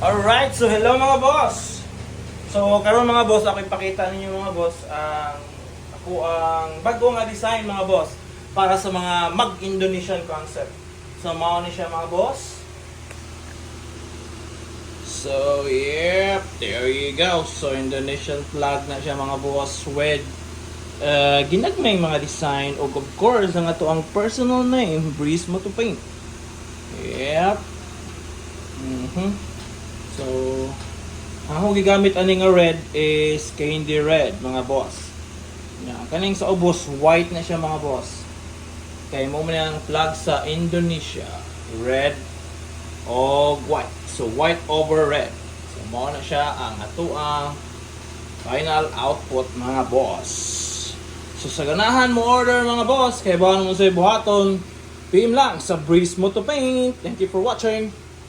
Alright, so hello mga boss. So karon mga boss, ako ipakita ninyo mga boss ang bago nga design mga boss para sa mga mag-Indonesian concept. So mao ni siya mga boss. So yep, there you go. So Indonesian flag na siya mga boss with ginagmay mga design o of course ang ato ang personal name, Breeze Moto Paint. Yep. So, ang akong gigamit ani nga red is candy red mga boss. Yan, kaning sa ubos white na siya mga boss. Kay mo man ang flag sa Indonesia, red o white. So white over red. So mao na siya ang atuang final output mga boss. So sa ganahan mo order mga boss, kay bawon mo sa buhaton, PM lang sa Breeze Moto Paint. Thank you for watching.